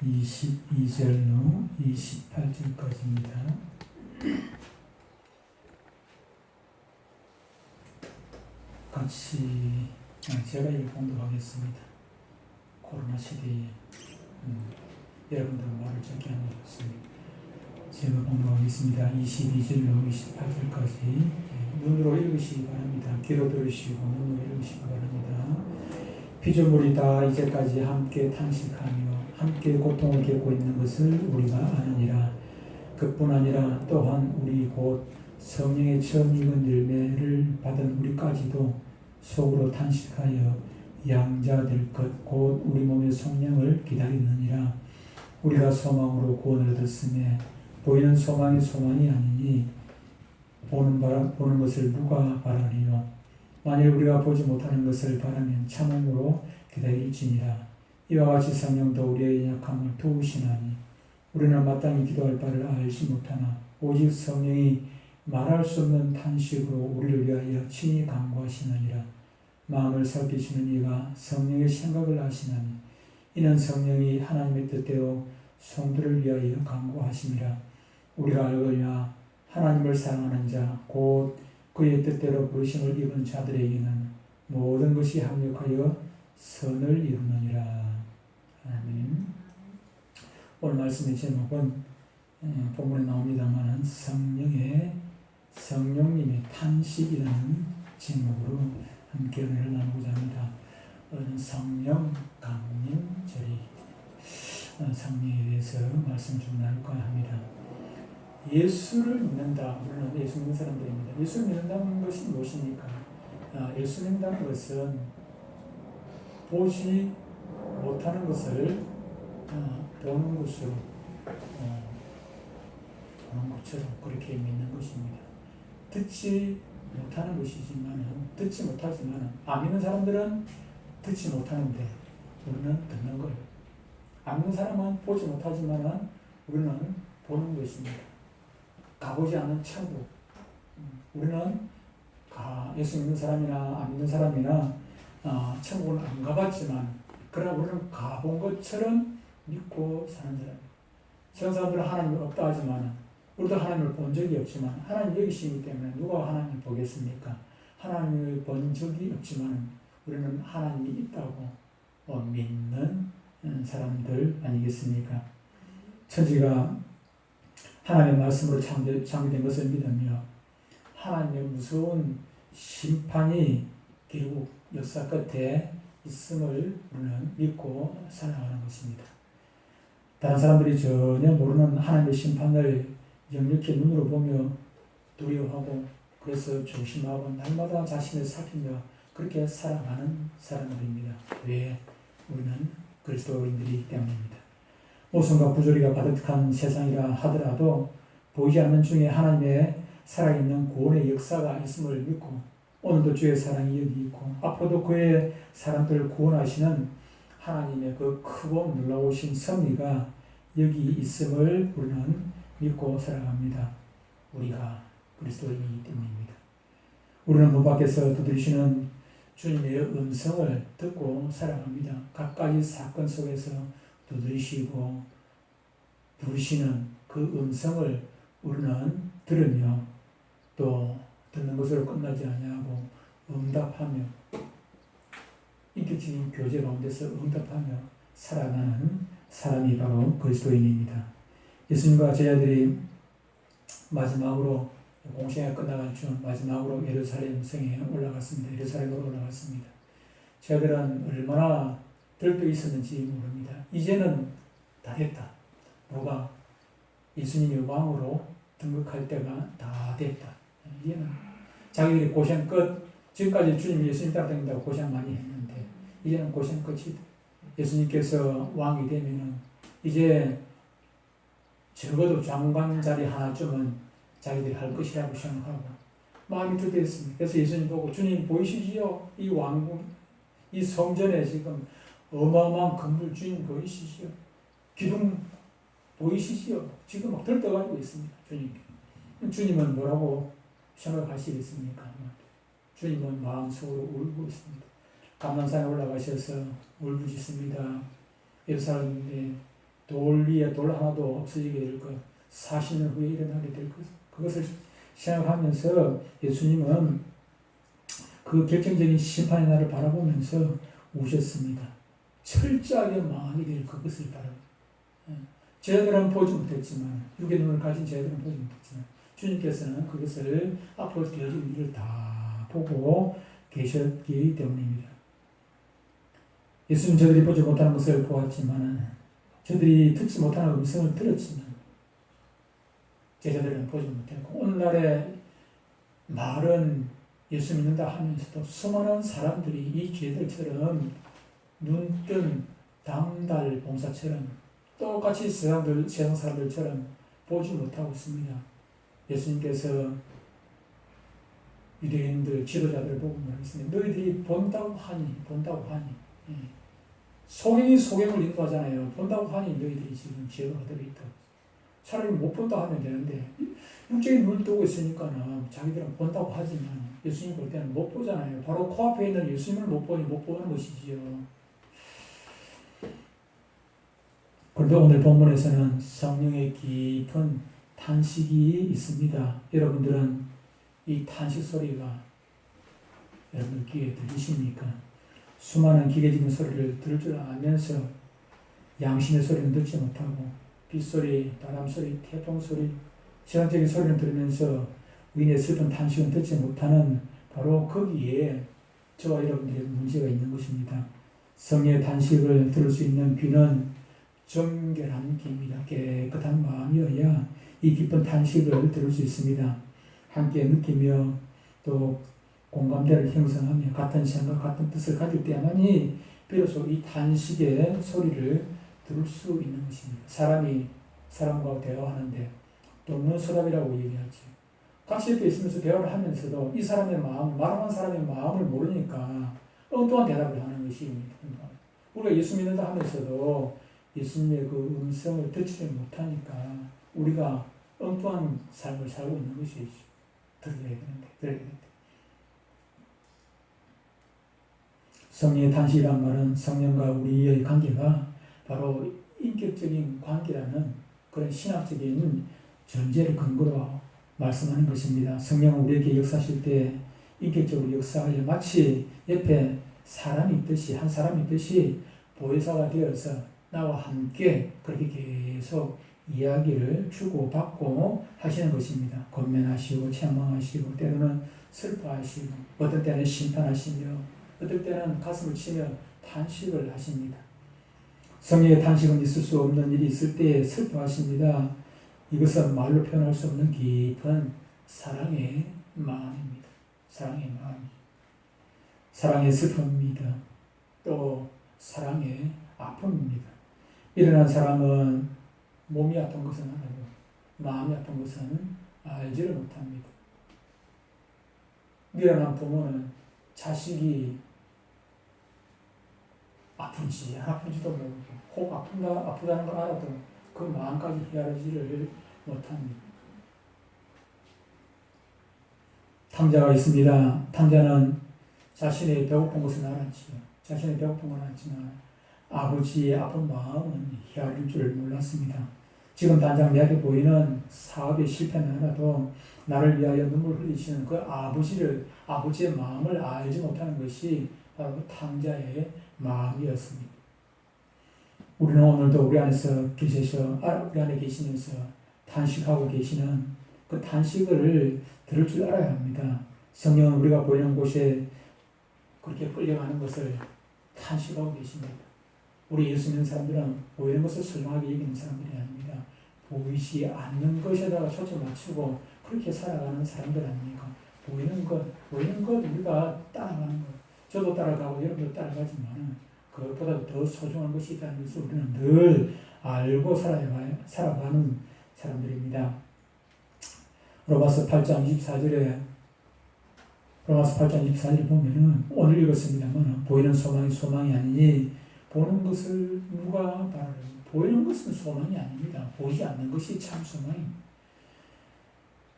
22절로 28절까지입니다. 같이 제가 봉독하겠습니다. 코로나 시대에 여러분들 말을 적게 하는 것 같습니다. 제가 봉독하겠습니다. 22절로 28절까지 눈으로 읽으시기 바랍니다. 귀로 들으시고 눈으로 읽으시기 바랍니다. 피조물이 다 이제까지 함께 탄식하며 함께 고통을 겪고 있는 것을 우리가 아느니라. 그뿐 아니라 또한 우리 곧 성령의 처음 익은 열매를 받은 우리까지도 속으로 탄식하여 양자될 것 곧 우리 몸의 속량을 기다리느니라. 우리가 소망으로 구원을 얻었으며 보이는 소망이 소망이 아니니 보는 것을 누가 바라리요. 만일 우리가 보지 못하는 것을 바라면 참음으로 기다릴지니라. 이와 같이 성령도 우리의 약함을 도우시나니 우리는 마땅히 기도할 바를 알지 못하나 오직 성령이 말할 수 없는 탄식으로 우리를 위하여 친히 간구하시느니라. 마음을 살피시는 이가 성령의 생각을 아시나니 이는 성령이 하나님의 뜻대로 성도를 위하여 간구하심이라. 우리가 알거니와 하나님을 사랑하는 자 곧 그의 뜻대로 부르심을 입은 자들에게는 모든 것이 합력하여 선을 이루느니라. 아멘. 오늘 말씀의 제목은 본문에 나옵니다만 성령님의 탄식이라는 제목으로 함께 은혜를 나누고자 합니다. 오늘은 성령 강림절이 성령에 대해서 말씀 좀 나눌까 합니다. 예수를 믿는다. 우리는 예수 믿는 사람들입니다. 예수를 믿는다는 것이 무엇입니까? 예수 믿는다는 것은 보지 못하는 것을 보는 것으로 보는 것처럼 그렇게 믿는 것입니다. 듣지 못하는 것이지만 듣지 못하지만 안 믿는 사람들은 듣지 못하는데 우리는 듣는 거예요. 안 믿는 사람은 보지 못하지만 우리는 보는 것입니다. 가보지 않은 천국. 우리는 예수 믿는 사람이나 안 믿는 사람이나 천국은 안 가봤지만 그러나 우리는 가본 것처럼 믿고 사는 사람이에요. 세상 사람들은 하나님이 없다 하지만 우리도 하나님을 본 적이 없지만 하나님 여기 계시기 때문에 누가 하나님을 보겠습니까? 하나님을 본 적이 없지만 우리는 하나님이 있다고 믿는 사람들 아니겠습니까? 천지가 하나님의 말씀으로 창조된 것을 믿으며 하나님의 무서운 심판이 결국 역사 끝에 있음을 우리는 믿고 살아가는 것입니다. 다른 사람들이 전혀 모르는 하나님의 심판을 역력히 눈으로 보며 두려워하고 그래서 조심하고 날마다 자신을 살피며 그렇게 살아가는 사람들입니다. 왜? 우리는 그리스도인들이기 때문입니다. 모순과 부조리가 가득한 세상이라 하더라도 보이지 않는 중에 하나님의 살아있는 구원의 역사가 있음을 믿고 오늘도 주의 사랑이 여기 있고 앞으로도 그의 사람들을 구원하시는 하나님의 그 크고 놀라우신 섭리가 여기 있음을 우리는 믿고 살아갑니다. 우리가 그리스도인이기 때문입니다. 우리는 문 밖에서 두드리시는 주님의 음성을 듣고 살아갑니다. 각가지 사건 속에서 두드리시고 부르시는 그 음성을 우리는 들으며 또 듣는 것으로 끝나지 아니하고 응답하며 인격적인 교제 가운데서 응답하며 살아가는 사람이 바로 그리스도인입니다. 예수님과 제자들이 마지막으로 공생애가 끝나간 중 마지막으로 예루살렘 성에 올라갔습니다. 예루살렘으로 올라갔습니다. 제자들은 얼마나 들떠 있었는지 모릅니다. 이제는 다 됐다. 뭐가? 예수님이 왕으로 등극할 때가 다 됐다. 이제는 자기들이 고생 끝, 지금까지 주님 예수님 따라다닌다고 고생 많이 했는데 이제는 고생 끝이다. 예수님께서 왕이 되면은 이제 적어도 장관 자리 하나쯤은 자기들이 할 것이라고 생각하고 마음이 들뜨했습니다. 그래서 예수님 보고 주님 보이시지요? 이 왕궁, 이 성전에 지금 어마어마한 건물 주인 보이시지요? 기둥 보이시지요? 지금 막 들떠가지고 있습니다. 주님은 뭐라고 생각하시겠습니까? 주님은 마음속으로 울고 있습니다. 감람산에 올라가셔서 울부짖습니다. 예루살렘에 돌 위에 돌 하나도 없어지게 될 것, 40년 후에 일어나게 될 것, 그것을 생각하면서 예수님은 그 결정적인 심판의 날을 바라보면서 우셨습니다. 철저하게 망하게 될 그것을 바라보고, 저희들은 보지 못했지만, 육의 눈을 가진 저희들은 보지 못했지만, 주님께서는 그것을 앞으로 되어질 일을 다 보고 계셨기 때문입니다. 예수님 저들이 보지 못하는 것을 보았지만, 저들이 듣지 못하는 음성을 들었지만, 제자들은 보지 못했고, 오늘날의 말은 예수 믿는다 하면서도 수많은 사람들이 이 죄들처럼 눈뜬 당달 봉사처럼 똑같이 세상 사람들처럼 보지 못하고 있습니다. 예수님께서 유대인들, 지도자들을 보고 말했습니다. 너희들이 본다고 하니. 소경이 소경을 인도하잖아요. 본다고 하니 너희들이 지금 죄가 그대로 있다고. 차라리 못 본다 하면 되는데, 육적인 눈을 뜨고 있으니까는 자기들은 본다고 하지만 예수님 볼 때는 못 보잖아요. 바로 코앞에 있는 예수님을 못 보니 못 보는 것이지요. 그런데 오늘 본문에서는 성령의 깊은 탄식이 있습니다. 여러분들은 이 탄식 소리가 여러분 귀에 들리십니까? 수많은 기계적인 소리를 들을 줄 알면서 양심의 소리는 듣지 못하고 빗소리, 바람소리, 태풍소리, 세상적인 소리를 들으면서 의인의 슬픈 탄식은 듣지 못하는 바로 거기에 저와 여러분들의 문제가 있는 것입니다. 성령의 탄식을 들을 수 있는 귀는 정결한 귀입니다. 깨끗한 마음이어야 이 깊은 탄식을 들을 수 있습니다. 함께 느끼며 또 공감대를 형성하며 같은 생각, 같은 뜻을 가질 때만이 비로소 이 탄식의 소리를 들을 수 있는 것입니다. 사람이 사람과 대화하는데 동문서답이라고 얘기하죠. 같이 옆에 있으면서 대화를 하면서도 이 사람의 마음, 말하는 사람의 마음을 모르니까 엉뚱한 대답을 하는 것입니다. 우리가 예수 믿는다 하면서도 예수님의 그 음성을 듣지 못하니까 우리가 엉뚱한 삶을 살고 있는 것이죠. 들어야 되는데. 성령의 탄식이란 말은 성령과 우리의 관계가 바로 인격적인 관계라는 그런 신학적인 전제를 근거로 말씀하는 것입니다. 성령은 우리에게 역사하실 때 인격적으로 역사하여 마치 옆에 사람이 있듯이, 한 사람이 있듯이 보혜사가 되어서 나와 함께 그렇게 계속 이야기를 주고받고 하시는 것입니다. 권면하시고 책망하시고 때로는 슬퍼하시고 어떤 때는 심판하시며 어떨 때는 가슴을 치며 탄식을 하십니다. 성령의 탄식은 있을 수 없는 일이 있을 때 슬퍼하십니다. 이것은 말로 표현할 수 없는 깊은 사랑의 마음입니다. 사랑의 마음. 사랑의 슬픔입니다. 또 사랑의 아픔입니다. 일어난 사람은 몸이 아픈 것은 알아도 마음이 아픈 것은 알지를 못합니다. 일어난 부모는 자식이 아픈지 안 아픈지도 모르고 혹 아프다는 걸 알아도 그 마음까지 헤아리지를 못합니다. 탕자가 있습니다. 탕자는 자신의 배고픈 것은 알았지요. 자신의 배고픈 건 알았지만 아버지의 아픈 마음은 헤아릴 줄 몰랐습니다. 지금 당장 내게 보이는 사업의 실패는 하나도 나를 위하여 눈물 흘리시는 그 아버지의 마음을 알지 못하는 것이 바로 그 탕자의 마음이었습니다. 우리는 오늘도 우리 안에서 계셔서, 우리 안에 계시면서 탄식하고 계시는 그 탄식을 들을 줄 알아야 합니다. 성령은 우리가 보이는 곳에 그렇게 끌려가는 것을 탄식하고 계십니다. 우리 예수 믿는 사람들은 보이는 것을 소중하게 여기는 사람들이 아닙니다. 보이지 않는 것에다가 초점을 맞추고 그렇게 살아가는 사람들 아닙니까? 보이는 것 우리가 따라가는 것. 저도 따라가고 여러분도 따라가지만 그것보다 더 소중한 것이 있다는 것을 우리는 늘 알고 살아가는 사람들입니다. 로마서 8장 24절에 보면은 오늘 읽었습니다만 보이는 소망이 아니니 보는 것을 누가 바라는 보이는 것은 소망이 아닙니다. 보이지 않는 것이 참 소망입니다.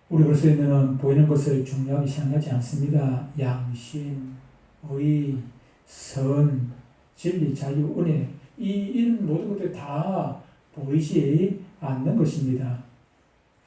우리 그리스도인은 보이는 것을 중요하게 생각하지 않습니다. 양심, 의, 선, 진리, 자유, 은혜 이런 모든 것들이 다 보이지 않는 것입니다.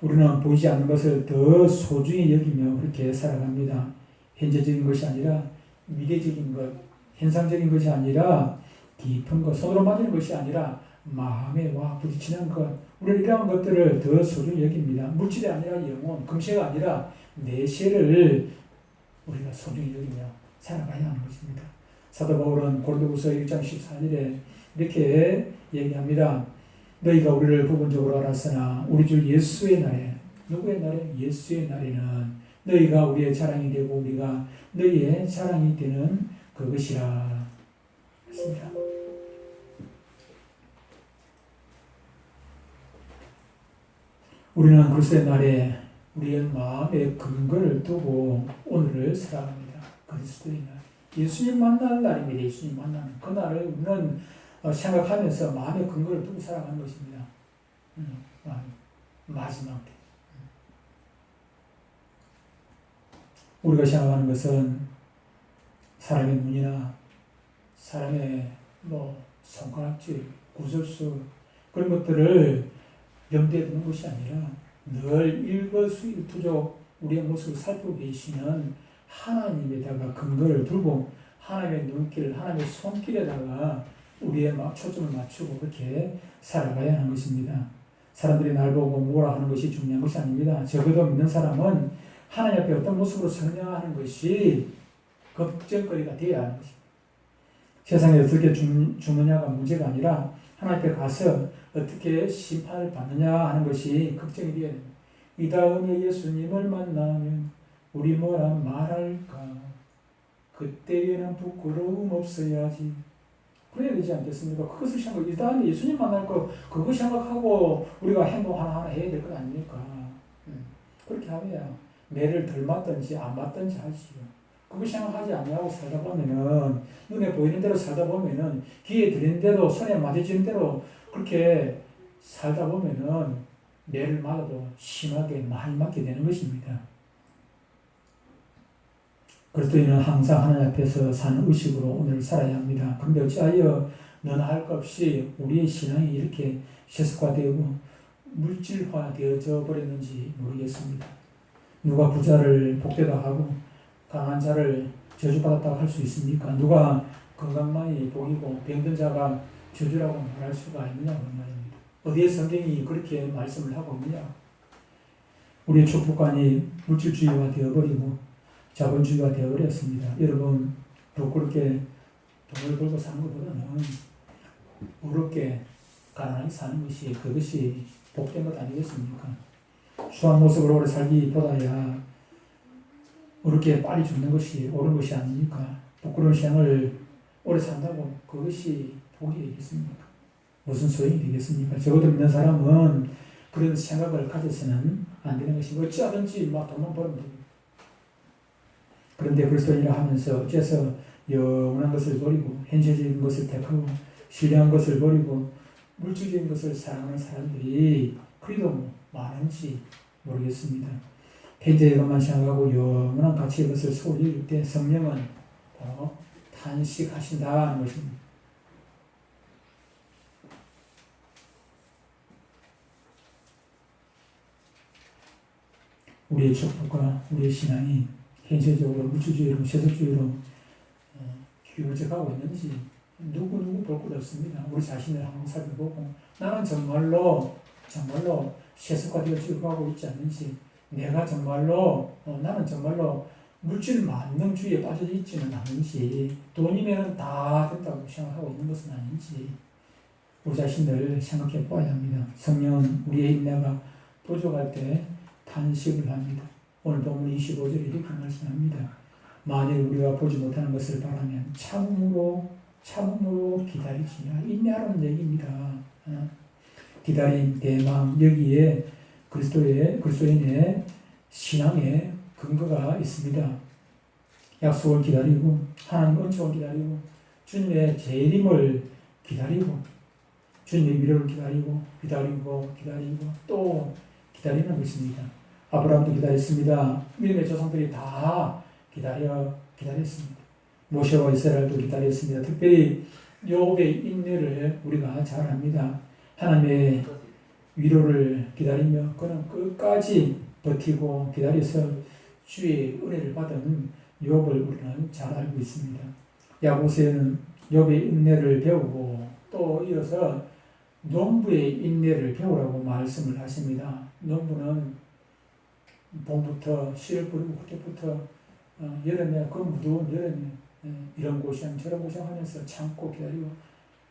우리는 보이지 않는 것을 더 소중히 여기며 그렇게 살아갑니다. 현재적인 것이 아니라 미래적인 것, 현상적인 것이 아니라 깊은 것, 손으로 만지는 것이 아니라 마음에 와 부딪히는 것, 우리는 이러한 것들을 더 소중히 여깁니다. 물질이 아니라 영혼, 금세가 아니라 내세를 우리가 소중히 여기며 살아가야 하는 것입니다. 사도 바울은 고린도후서 1장 14절에 이렇게 얘기합니다. 너희가 우리를 부분적으로 알았으나 우리 주 예수의 날에, 누구의 날에? 예수의 날에는 너희가 우리의 자랑이 되고 우리가 너희의 자랑이 되는 그것이라 했습니다. 우리는 그리스도의 날에 우리의 마음의 근거를 두고 오늘을 살아갑니다. 그리스도의 날. 예수님 만나는 날입니다. 예수님 만나는 그 날을 우리는 생각하면서 마음의 근거를 두고 살아가는 것입니다. 마지막 때. 우리가 생각하는 것은 사람의 눈이나 사람의 손가락질, 구설수 그런 것들을 염두에 두는 것이 아니라 늘 일거수일투족 우리의 모습을 살피고 계시는 하나님에다가 근거를 두고 하나님의 눈길, 하나님의 손길에다가 우리의 초점을 맞추고 그렇게 살아가야 하는 것입니다. 사람들이 날 보고 뭐라 하는 것이 중요한 것이 아닙니다. 적어도 믿는 사람은 하나님 앞에 어떤 모습으로 성장하는 것이 걱정거리가 되어야 하는 것입니다. 세상에 어떻게 죽느냐가 문제가 아니라 하나님 앞에 가서 어떻게 심판을 받느냐 하는 것이 걱정이 되어야 됩니다. 이 다음에 예수님을 만나면 우리 뭐라 말할까? 그때에는 부끄러움 없어야지. 그래야 되지 않겠습니까? 그것을 생각, 이 다음에 예수님 만날 거, 그거 생각하고 우리가 행동 하나하나 해야 될 것 아닙니까? 그렇게 하면 매를 덜 맞든지 안 맞든지 하지요. 그거 생각하지 않냐고 살다 보면은, 눈에 보이는 대로 살다 보면은, 귀에 들리는 대로, 손에 맞아지는 대로 그렇게 살다 보면은 매를 맞아도 심하게 많이 맞게 되는 것입니다. 그리스도인은 항상 하나님 앞에서 사는 의식으로 오늘 살아야 합니다. 그런데 어찌하여 너나 할 것 없이 우리의 신앙이 이렇게 세속화되고 물질화되어져 버렸는지 모르겠습니다. 누가 부자를 복되다 하고 강한 자를 저주받았다고 할 수 있습니까? 누가 건강만이 복이고 병든 자가 저주라고 말할 수가 있느냐 그 말입니다. 어디에 성경이 그렇게 말씀을 하고 있느냐? 우리의 축복관이 물질주의화 되어버리고 자본주의가 되어버렸습니다. 여러분 부끄럽게 돈을 벌고 사는 것보다는 어렵게 가난하게 사는 것이 그것이 복된 것 아니겠습니까? 수한 모습으로 오래 살기보다야 어렵게 빨리 죽는 것이 옳은 것이 아닙니까? 부끄러운 생을 오래 산다고 그것이 복이 되겠습니까? 무슨 소용이 되겠습니까? 적어도 믿는 사람은 그런 생각을 가져서는 안 되는 것이고 어찌하든지 막 돈만 벌면 됩니다. 그런데 그리스도인이라 하면서 어째서 영원한 것을 버리고 현실적인 것을 택하고 신뢰한 것을 버리고 물질적인 것을 사랑하는 사람들이 그래도 많은지 모르겠습니다. 현재의 것만 생각하고 영원한 가치의 것을 소홀히 여길 때 성령은 바로 탄식하신다는 것입니다. 우리의 축복과 우리의 신앙이 현실적으로 물질주의로 세속주의로 기울어져가고 있는지 누구 볼 것 없습니다. 우리 자신을 한번 살펴보고 나는 정말로 세속화되어 가고 있지 않는지 내가 정말로 나는 정말로 물질 만능주의에 빠져 있지는 않은지 돈이면 다 된다고 생각하고 있는 것은 아닌지 우리 자신을 생각해 보아야 합니다. 성령은 우리의 인내가 부족할 때 탄식을 합니다. 오늘 본문 25절에 이렇게 말씀합니다. 만일 우리가 보지 못하는 것을 바라면 참음으로 기다리지냐. 인내하라는 얘기입니다. 기다림, 대망, 여기에 그리스도인의 신앙의 근거가 있습니다. 약속을 기다리고 하나님 은총을 기다리고 주님의 재림을 기다리고 주님의 미래를 기다리고 또 기다리는 것입니다. 아브라함도 기다렸습니다. 믿음의 조상들이 다 기다렸습니다. 모세와 이스라엘도 기다렸습니다. 특별히 욥의 인내를 우리가 잘 압니다. 하나님의 위로를 기다리며 그는 끝까지 버티고 기다려서 주의 은혜를 받은 욥을 우리는 잘 알고 있습니다. 야고보서에는 욥의 인내를 배우고 또 이어서 농부의 인내를 배우라고 말씀을 하십니다. 농부는 봄부터 씨를 뿌리고 그때부터 여름에 그 무더운 여름에 이런 고생 저런 고생하면서 참고 기다리고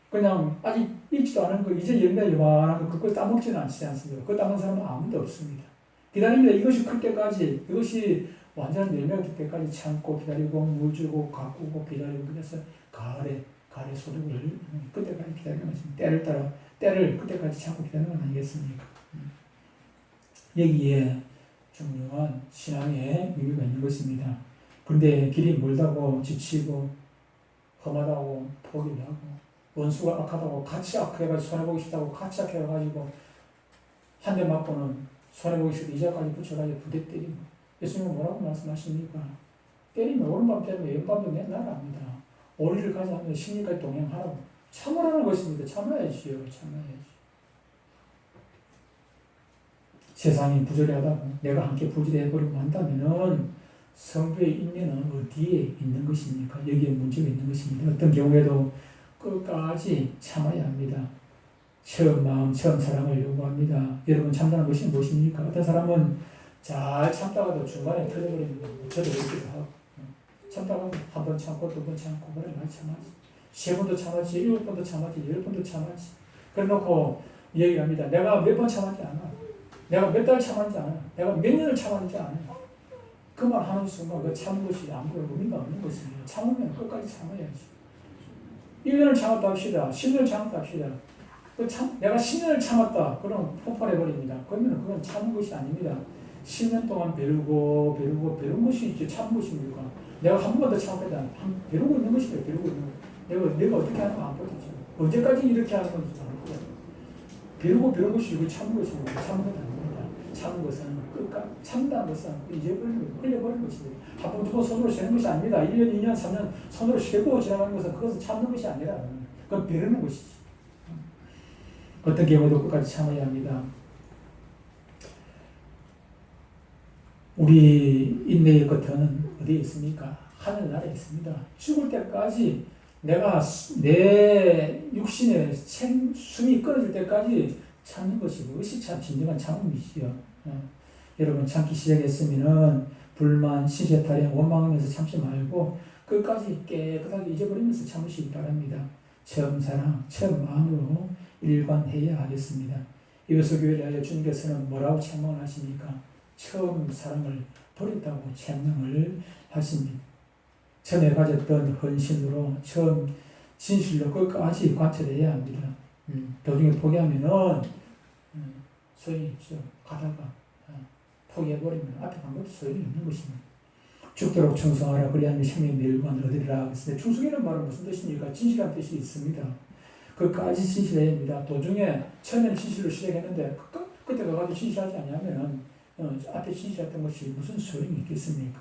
그냥 아직 익지도 않은 거 이제 열매 요만한 거 그거 따먹지는 않지 않습니까? 그거 따먹는 사람은 아무도 없습니다. 기다립니다. 이것이 클 때까지 이것이 완전 열매가 될 때까지 참고 기다리고 물 주고 가꾸고 기다리고 그래서 가을에 소득을 그때까지 기다리는 것입니다. 때를 따라 때를 그때까지 참고 기다리는 건 아니겠습니까? 여기에 중요한 신앙의 의미가 있는 것입니다. 그런데 길이 멀다고 지치고 험하다고 포기를 하고 원수가 악하다고 같이 악해가지고 손해보기 싫다고 같이 악해가지고 한 대 맞고는 손해보기 싫다 이자까지 붙여가지고 부대 때리고 예수님은 뭐라고 말씀하십니까? 때리면 오른밤 때리면 왼밤도 맨날 합니다. 오리를 가지 않으면 심리까지 동행하라고 참으라는 것입니다. 참아야지요. 참아야지. 세상이 부조리하다고 내가 함께 부조리해버리고 한다면은 성도의 인내는 어디에 있는 것입니까? 여기에 문제가 있는 것입니다. 어떤 경우에도 끝까지 참아야 합니다. 처음 마음, 처음 사랑을 요구합니다. 여러분 참다는 것이 무엇입니까? 어떤 사람은 잘 참다가도 중간에 터져버립니다. 터져버리기도 하고 참다가 한 번 참고 두 번 참고 그래 많이 참았지. 세 번도 참았지, 7번도 참았지, 10번도 참았지. 그래놓고 얘기합니다. 내가 몇 번 참았지 않아. 내가 몇 달 참았지 않아. 내가 몇 년을 참았지 않아. 그 말 하는 순간 그 참은 것이 아무런 의미가 없는 것입니다. 참으면 끝까지 참아야지. 1년을 참았다 합시다. 10년을 참았다 합시다. 내가 10년을 참았다. 그럼 폭발해버립니다. 그러면 그건 참은 것이 아닙니다. 10년 동안 배운 것이 이제 참은 것입니까? 내가 한 번만 더 참았다. 배우고 있는 것이죠. 배우고 있는 것. 내가 어떻게 하는가 안 보겠죠. 언제까지 이렇게 하는 건지 안 보겠죠. 배운 것이 이거 참은 것입니다. 참은 것 아닙니다. 참은 것은 끝까지 참다는 것은 잊어버리는 흘려버리는 것입니다. 한 번, 두 번 손으로 세는 것이 아닙니다. 1년, 2년, 3년 손으로 세고 지나가는 것은 그것은 참는 것이 아니라 그건 배우는 것이지. 어떤 경우도 끝까지 참아야 합니다. 우리 인내의 끝은 어디에 있습니까? 하늘나라에 있습니다. 죽을 때까지 내 육신의 숨이 끊어질 때까지 참는 것이 그것이 참 진정한 참음이지요. 여러분 참기 시작했으면은 불만, 시세, 탈영, 원망하면서 참지 말고 끝까지 깨끗하게 잊어버리면서 참으시기 바랍니다. 처음 사랑, 처음 마음으로 일관해야 하겠습니다. 이베소 교회를 위하여 주님께서는 뭐라고 책망을 하십니까? 처음 사랑을 버렸다고 책망을 하십니다. 처음에 가졌던 헌신으로 처음 진실로 끝까지 관철해야 합니다. 도중에 포기하면은 소용없죠. 가다가 포기해버리면 앞에 간 것도 소용이 없는 것입니다. 죽도록 충성하라 그리하면 생명의 멸관을 얻으리라 했는데 충성이라는 말은 무슨 뜻입니까? 진실한 뜻이 있습니다. 끝까지 진실해야 합니다. 도중에 처음에는 진실로 시작했는데 그때 가가지고 진실하지 않냐면은 앞에 진실했던 것이 무슨 소용이 있겠습니까?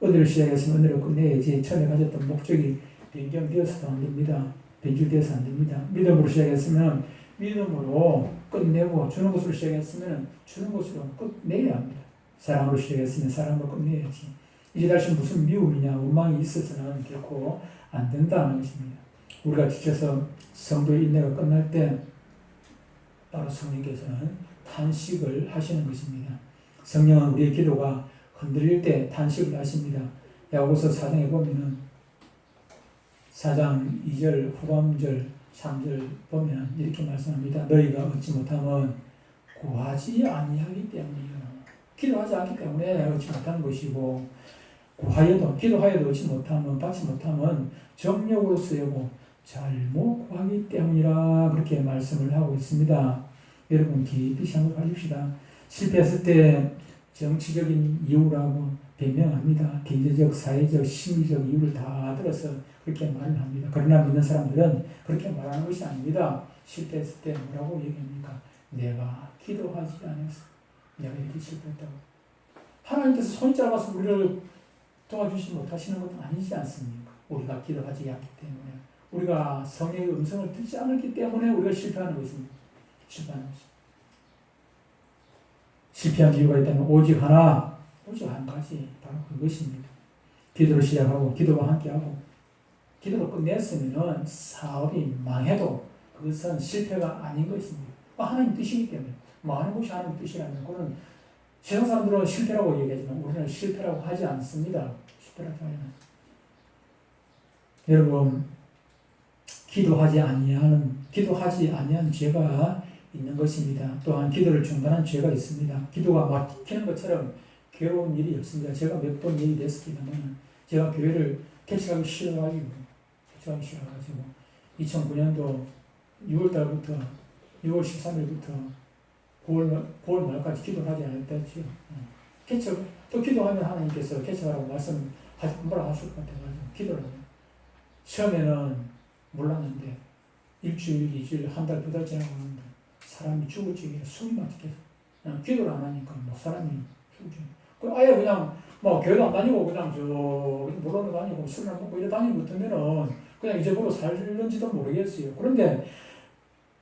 은혜를 시작했으면 은혜로 끝내야지 처음에 가졌던 목적이 변경되어서도 안 됩니다. 변질되어서 안 됩니다. 믿음으로 시작했으면 믿음으로 끝내고 주는 것으로 시작했으면 주는 것으로 끝내야 합니다. 사랑으로 시작했으면 사랑으로 끝내야지. 이제 다시 무슨 미움이냐 원망이 있어서는 결코 안 된다는 것입니다. 우리가 지쳐서 성도의 인내가 끝날 때 바로 성령께서는 탄식을 하시는 것입니다. 성령은 우리의 기도가 흔들릴 때 탄식을 하십니다. 야고보서 4장에 보면은 4장 2절 후반절 3절 보면 이렇게 말씀합니다. 너희가 얻지 못하면 구하지 아니하기 때문이요. 기도하지 않기 때문에 얻지 못하는 것이고 기도하여도 얻지 못하면 받지 못하면 정욕으로 쓰여고 잘못 구하기 때문이라 그렇게 말씀을 하고 있습니다. 여러분 깊이 생각하십시다. 실패했을 때 정치적인 이유라고 변명합니다. 경제적, 사회적, 심리적 이유를 다 들어서 그렇게 말을 합니다. 그러나 믿는 사람들은 그렇게 말하는 것이 아닙니다. 실패했을 때 뭐라고 얘기합니까? 내가 기도하지 않았어. 내가 이렇게 실패했다고. 하나님께서 손이 짧아서 우리를 도와주지 못하시는 것도 아니지 않습니까? 우리가 기도하지 않기 때문에 우리가 성령의 음성을 듣지 않았기 때문에 우리가 실패하는 것입니다. 실패하는 것입니다. 실패한 이유가 있다면 오직 한 가지, 바로 그것입니다. 기도를 시작하고 기도와 함께하고 기도를 끝냈으면 사업이 망해도 그것은 실패가 아닌 것입니다. 하나님 뜻이기 때문에 많은 것이 하나님 뜻이라면 그는 세상 사람들은 실패라고 얘기하지만 우리는 실패라고 하지 않습니다. 실패라고 하지 않습니다. 여러분 기도하지 아니한 죄가 있는 것입니다. 또한 기도를 중단한 죄가 있습니다. 기도가 막히는 것처럼 괴로운 일이 없습니다. 제가 몇 번 일이 됐습니다만 제가 교회를 개척하기 싫어가지고 2009년도 6월달부터 6월 13일부터 9월 말까지 기도를 하지 않았다죠. 개척 또 기도하면 하나님께서 개척하라고 뭐라 하실 것 같아가지고 기도를 하면 처음에는 몰랐는데 일주일, 2주일, 한 달, 2달 지나가는데 사람이 죽을 지경에 숨이 막히게 그냥 기도를 안 하니까 사람이 죽을 지경에 아예 그냥 교회도 안 다니고 그냥 놀러도 다니고 술이나 먹고 이래 다니는 것 같으면은 그냥 이제부로 살는지도 모르겠어요. 그런데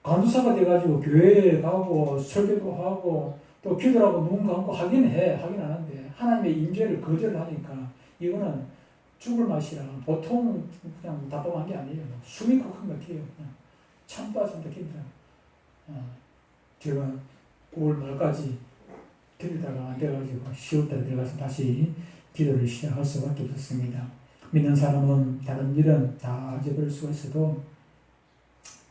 간두사가 돼가지고 교회에 가고 설교도 하고 또 기도라고 눈 감고 하긴 하는데 하나님의 임재를 거절을 하니까 이거는 죽을 맛이라 보통 그냥 답답한 게 아니에요. 숨이 컥컥 막혀요. 그냥 참다 힘들어요. 제가 9월 말까지 기도다가 안 돼가지고 10월달에 들어가서 다시 기도를 시작할 수밖에 없었습니다. 믿는 사람은 다른 일은 다 잊어버릴 수가 있어도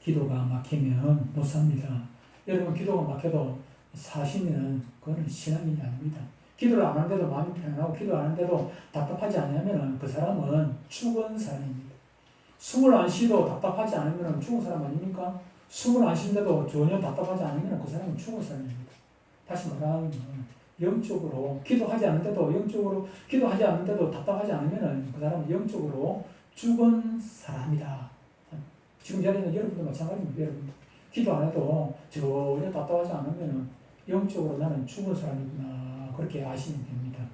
기도가 막히면 못 삽니다. 여러분 기도가 막혀도 사시면 그거는 신앙이 아닙니다. 기도를 안 하는데도 마음이 편안하고 기도 안 하는데도 답답하지 않으면 그 사람은 죽은 사람입니다. 숨을 안 쉬도 답답하지 않으면 죽은 사람 아닙니까? 숨을 안 쉬는데도 전혀 답답하지 않으면 그 사람은 죽은 사람입니다. 다시 말하면 영적으로 기도하지 않는데도 답답하지 않으면 그 사람은 영적으로 죽은 사람이다. 지금 자리는 여러분도 마찬가지입니다. 여러분 기도 안 해도 전혀 답답하지 않으면 영적으로 나는 죽은 사람이구나 그렇게 아시면 됩니다.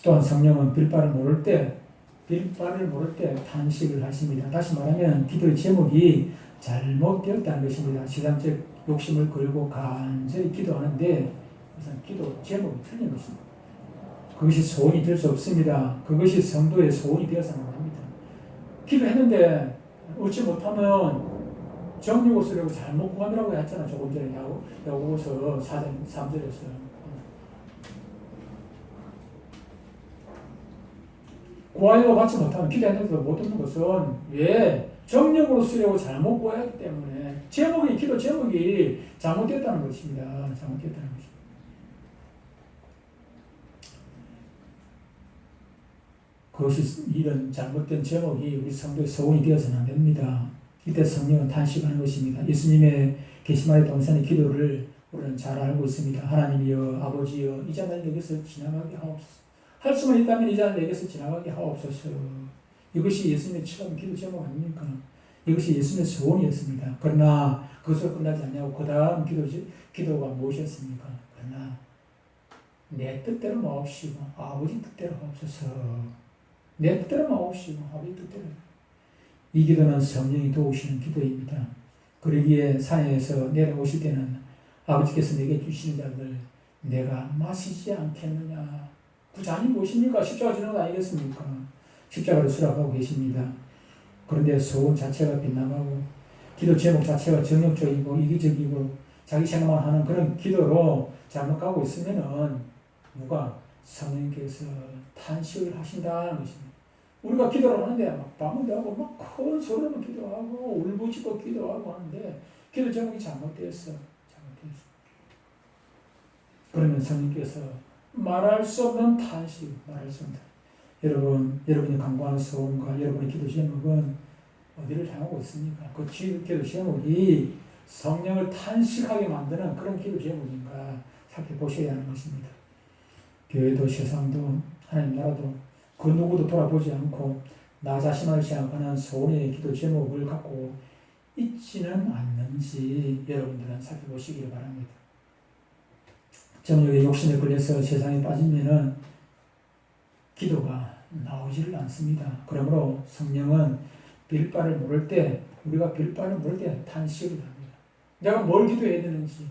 또한 성령은 빌바를 모를 때 탄식을 하십니다. 다시 말하면 기도의 제목이 잘못되었다는 것입니다. 세상적 욕심을 걸고 간절히 기도하는데 우선 기도 제목이 틀린 것입니다. 그것이 소원이 될 수 없습니다. 그것이 성도의 소원이 되어서는 안 됩니다. 기도했는데 얻지 못하면 정욕을 쓰려고 잘못 구함이라고 했잖아. 조금 전에 야고보서 4장 3절에서 구하려고 받지 못하면 기도했는데도 못 얻는 것은 왜? 정욕으로 쓰려고 잘못 구하였기 때문에 기도 제목이 잘못됐다는 것입니다. 잘못됐다는 것입니다. 그것이 이런 잘못된 제목이 우리 성도의 소원이 되어서는 안 됩니다. 이때 성령은 탄식하는 것입니다. 예수님의 겟세마네 동산의 기도를 우리는 잘 알고 있습니다. 하나님이여 아버지여 이 잔을 내게서 지나가게 하옵소서. 할 수만 있다면 이 잔을 내게서 지나가게 하옵소서. 이것이 예수님의 처음 기도 제목 아닙니까? 이것이 예수님의 소원이었습니다. 그러나 그것으로 끝나지 않냐고 그 다음 기도가 무엇이었습니까? 그러나 내 뜻대로 마옵시고 아버지 뜻대로 하옵소서. 내 뜻대로 마옵시고 아버지 뜻대로. 이 기도는 성령이 도우시는 기도입니다. 그러기에 산에서 내려오실 때는 아버지께서 내게 주시는 잔을 내가 마시지 않겠느냐. 그 잔이 무엇입니까? 십자가 지는 것 아니겠습니까? 십자가를 수락하고 계십니다. 그런데 소원 자체가 빗나가고 기도 제목 자체가 정욕적이고 이기적이고 자기 생각만 하는 그런 기도로 잘못 가고 있으면은 누가 성령께서 탄식을 하신다는 것입니다. 우리가 기도를 하는데 막 밤을 자고 막 큰 소리로 기도하고 울부짖고 기도하고 하는데 기도 제목이 잘못되었어. 그러면 성령께서 말할 수 없는 탄식, 말할 수 없는 여러분이 간구하는 소원과 여러분의 기도 제목은 어디를 향하고 있습니까? 그 기도 제목이 성령을 탄식하게 만드는 그런 기도 제목인가 살펴보셔야 하는 것입니다. 교회도 세상도 하나님 나라도 그 누구도 돌아보지 않고 나 자신을 생각하는 소원의 기도 제목을 갖고 있지는 않는지 여러분들은 살펴보시기 바랍니다. 정욕의 욕심에 걸려서 세상에 빠지면은 기도가 나오지를 않습니다. 그러므로 성령은 빌바를 모를 때 우리가 빌바를 모를 때 탄식을 합니다. 내가 뭘 기도해야 되는지,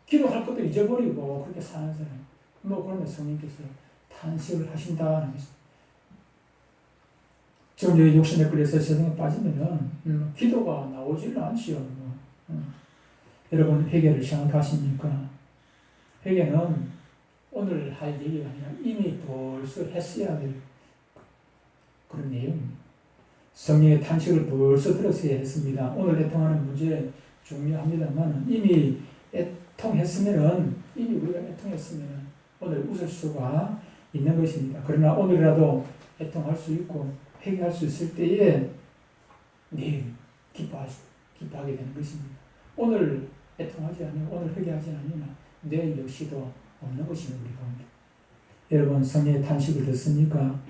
기도할 것도 잊어버리고 그렇게 사는 사람, 그러면 성령께서 탄식을 하신다는 것입니다. 지금 여기 욕심에 끌려서 세상에 빠지면은 기도가 나오지는 않지요. 여러분 회개를 생각하십니까? 회개는 오늘 할 얘기가 아니라 이미 벌써 했어야 될 그런 내용입니다. 성령의 탄식을 벌써 들었어야 했습니다. 오늘 애통하는 문제 중요합니다만 이미 애통했으면은 이미 우리가 애통했으면 오늘 웃을 수가 있는 것입니다. 그러나 오늘이라도 애통할 수 있고 회개할 수 있을 때에 내일 기뻐하게 되는 것입니다. 오늘 애통하지 않으면 오늘 회개하지 않으면 내일 역시도 없는 것입니다. 우리 가운데. 여러분 성령의 탄식을 듣습니까?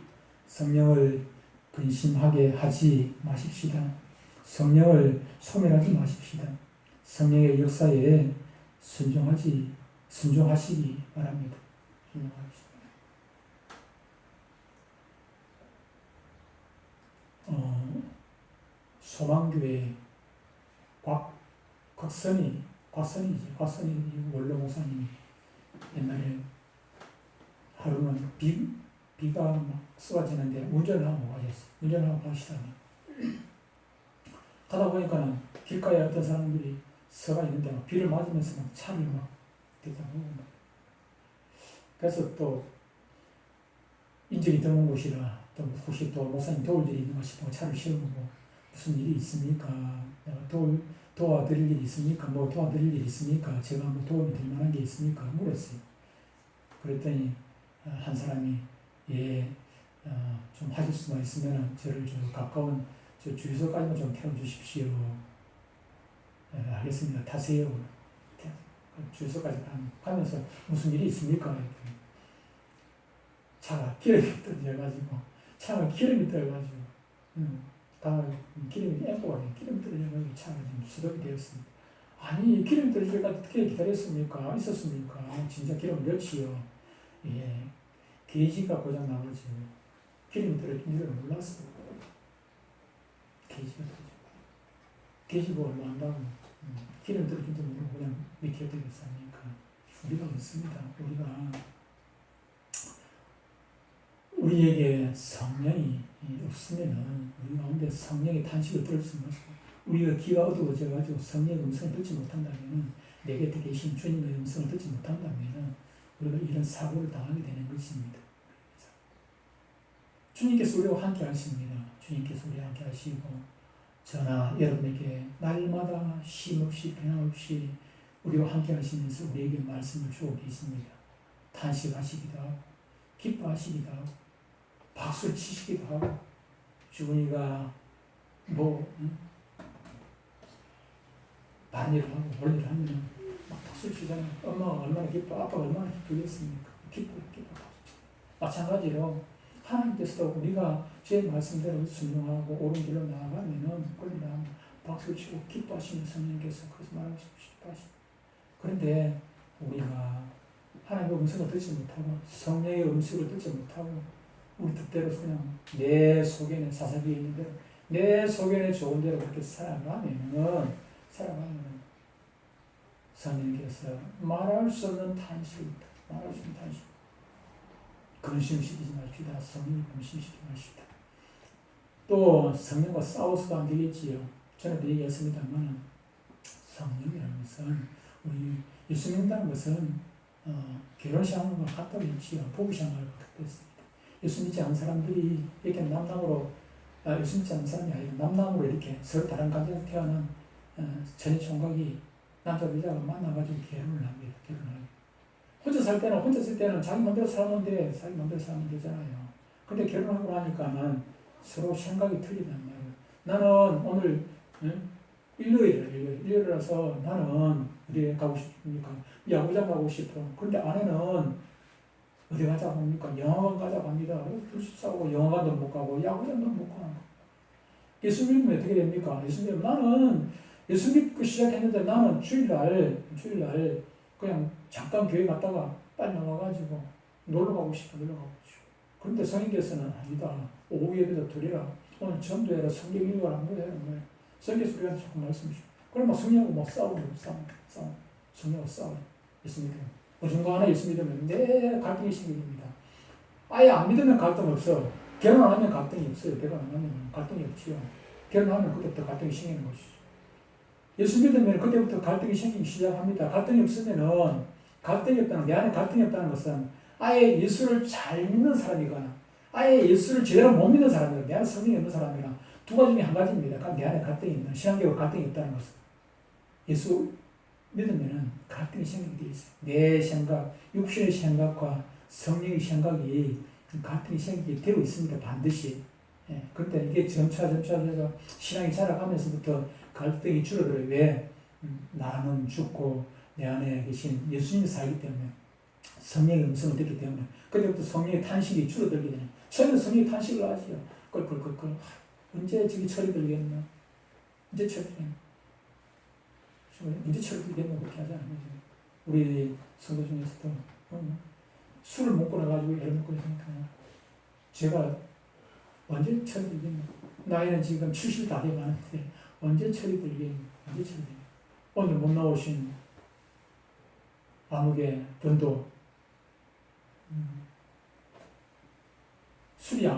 성령을 근심하게 하지 마십시다. 성령을 소멸하지 마십시다. 성령의 역사에 순종하시기 바랍니다. 소망교회 곽선이 원로 목사님이 옛날에 하루는 비가 막 쏟아지는데 운전을 하고 가셨어요. 운전을 하고 가시다가 가다 보니까 길가에 어떤 사람들이 서가 있는데 막 비를 맞으면서 막 차를 막 대장하고 그래서 또 인적이 드문 곳이라 또 혹시 또 목사님 도울 일이 있는가 싶어 차를 세우고 무슨 일이 있습니까? 내가 도와드릴 일이 있습니까? 뭐 도와드릴 일이 있습니까? 제가 뭐 도움이 될 만한 게 있습니까? 물었어요. 그랬더니 한 사람이 좀 하실 수만 있으면 저를 가까운 주유소까지만 좀 태워주십시오. 알겠습니다. 타세요. 주유소까지 가면서 무슨 일이 있습니까? 차가 기름이 떨어져가지고 기름이 엠보가 기름이 떨어져가지고 차가 지금 수독이 되었습니다. 아니 기름이 떨어질 때까지 어떻게 기다렸습니까? 있었습니까? 진짜 기름을 넣지요. 게이지가 고장 나가지고 기름이 떨어진 줄 몰랐어요. 게이지가 떨어져. 게이지가 얼마 안 가고 기름 떨어진 줄 모르고 그냥 밑에 떨어졌으니까 우리가 없습니다. 우리에게 성령이 없으면은 우리 가운데 성령의 탄식을 들을 수는 없고 우리가 귀가 어두워져가지고 성령의 음성을 듣지 못한다면은 내 곁에 계신 주님의 음성을 듣지 못한다면은 우리가 이런 사고를 당하게 되는 것입니다. 주님께서 우리와 함께 하십니다. 주님께서 우리와 함께 하시고 저나 여러분에게 날마다 쉼없이 변함없이 우리와 함께 하시면서 우리에게 말씀을 주고 계십니다. 탄식하시기도 하고 기뻐하시기도 하고 박수를 치시기도 하고 주은이가 반일을 하고 몰일을 하면 막 박수를 치잖아요. 엄마가 얼마나 기뻐, 아빠가 얼마나 기쁘겠습니까? 기뻐 마찬가지로 하나님께서도 우리가 제 말씀대로 순종하고 옳은 길로 나아가면은 박수를 치고 기뻐하시는 성령께서 그래서 말하고 싶으십니다. 그런데 우리가 하나님의 음성을 듣지 못하고 성령의 음성을 듣지 못하고 우리 뜻대로 그냥 내 속에는 사사기에 있는 대로 내 속에는 좋은 대로 그렇게 살아가면은 성령께서 말할 수 없는 탄식입니다. 말할 수 없는 탄식. 근심시키지 마십시다. 성령이 근심시키지 마십시다. 또 성령과 싸워서도 안 되겠지요. 전에도 얘기했습니다만 성령이라는 것은 우리 예수 믿는다는 것은 결혼시험과 같다고 했지요. 부부시험과 같았습니다. 예수 믿지 않는 사람들이 이렇게 남남으로 예수 믿지 않는 사람이 아니라 남남으로 이렇게 서로 다른 가정에서 태어난 전의 총각이 남자 여자가 만나가지고 결혼을 합니다. 혼자 살 때는 자기 마음대로 살면 되잖아요. 근데 결혼하고 나니까는 서로 생각이 틀리단 말이에요. 나는 오늘 일요일이라서 나는 어디 가고 싶습니까? 야구장 가고 싶어. 근데 아내는 어디 가자고 합니까? 영화관 가자고 합니다. 둘씩 싸우고 영화관도 못 가고 야구장도 못 가고. 예수 믿으면 어떻게 됩니까? 예수 믿으면 나는 예수 믿고 시작했는데 나는 주일날 그냥 잠깐 교회 갔다가 빨리 나와가지고 놀러 가고 싶어. 그런데 성령께서는 아니다. 오후에 예배도 드리라. 오늘 전도해라. 성경 읽어라. 뭐해라. 성경에서 우리한테 자꾸 말씀해 주시고. 그럼 성령하고 싸우고 성령하고 싸워요. 예수 믿으면. 무슨가 하나 예수 믿으면 갈등이 생깁니다. 아예 안 믿으면 갈등 없어. 결혼 안 하면 갈등이 없어요. 결혼 안 하면 갈등이 없지요. 결혼하면 그때부터 갈등이 생기는 것이죠. 예수 믿으면 그때부터 갈등이 생기기 시작합니다. 갈등이 없으면은, 갈등이 없다는, 내 안에 갈등이 없다는 것은 아예 예수를 잘 믿는 사람이거나 아예 예수를 제대로 못 믿는 사람이거나 내 안에 성령이 없는 사람이거나 두 가지 중에 한 가지입니다. 내 안에 갈등이 있는, 신앙적으로 갈등이 있다는 것은. 예수 믿으면은 갈등이 생기게 되어 있어요. 내 생각, 육신의 생각과 성령의 생각이 갈등이 생기게 되고 있습니다. 반드시. 예, 그런데 이게 점차 신앙이 자라가면서부터 갈등이 줄어들어요. 왜? 나는 죽고 내 안에 계신 예수님이 살기 때문에, 성령의 음성을 듣기 때문에. 그때부터 성령의 탄식이 줄어들게 되네요. 처음에 성령이 탄식을 하지요. 껄껄껄껄. 언제 저기 철이 들겠나? 언제 철이 들겠나? 언제 철이 들겠나? 그렇게 하잖아요. 우리 성도 중에서도 술을 먹고 나가지고 애를 먹고 있으니까 제가 언제 철이 들겠나? 나이는 지금 70 다 돼가는데 언제 철이 들겠나? 언제 철이 들겠나? 오늘 못 나오신 암흑의 변도 술이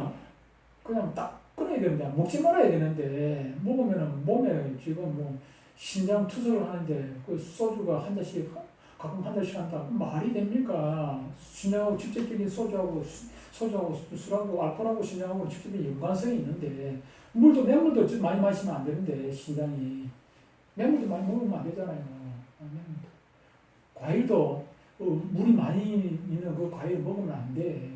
그냥 딱 끊어야 됩니다. 먹지 말아야 되는데 먹으면 몸에 지금 뭐 신장 투석을 하는데 그 소주가 한 잔씩 가끔 한 잔씩 한다. 말이 됩니까? 신장하고 직접적인 소주하고 술하고 알코올하고 신장하고 직접적인 연관성이 있는데 맹물도 좀 많이 마시면 안 되는데 신장이 맹물도 많이 먹으면 안 되잖아요. 과일도 물이 많이 있는 그 과일 먹으면 안 돼.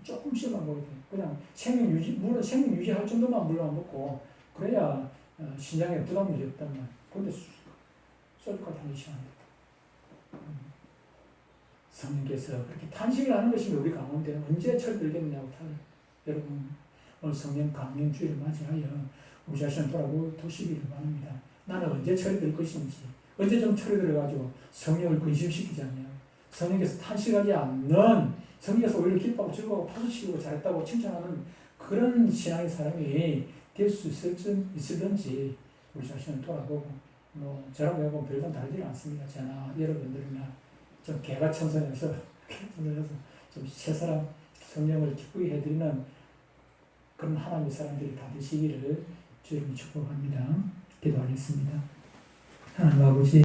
조금씩만 먹어야 돼. 그냥 물은 생명 유지할 정도만 물만 먹고 그래야 신장에 부담이 없단 말이야. 그런데 소주까지 한 잔씩 안 돼. 성령께서 그렇게 탄식을 하는 것이 우리 가운데 언제 철들겠냐고 여러분 오늘 성령 강령주의를 맞이하여 우리 자신을 돌아보시기를 바랍니다. 나는 언제 철들 것인지, 언제 좀 철들어가지고 성령을 근심시키자면 성령께서 탄식하지 않는, 성령께서 오히려 기뻐하고 즐거워하고 파수치고 잘했다고 칭찬하는 그런 신앙의 사람이 될 수 있을런지 우리 자신을 돌아보고, 저라고 해보면 별반 다르지 않습니다. 저나 여러분들이나 좀 개가천선해서 좀 새 사람 성령을 기쁘게 해드리는 그런 하나님의 사람들이 다 되시기를 주님이 축복합니다. 기도하겠습니다. 하나님 아버지,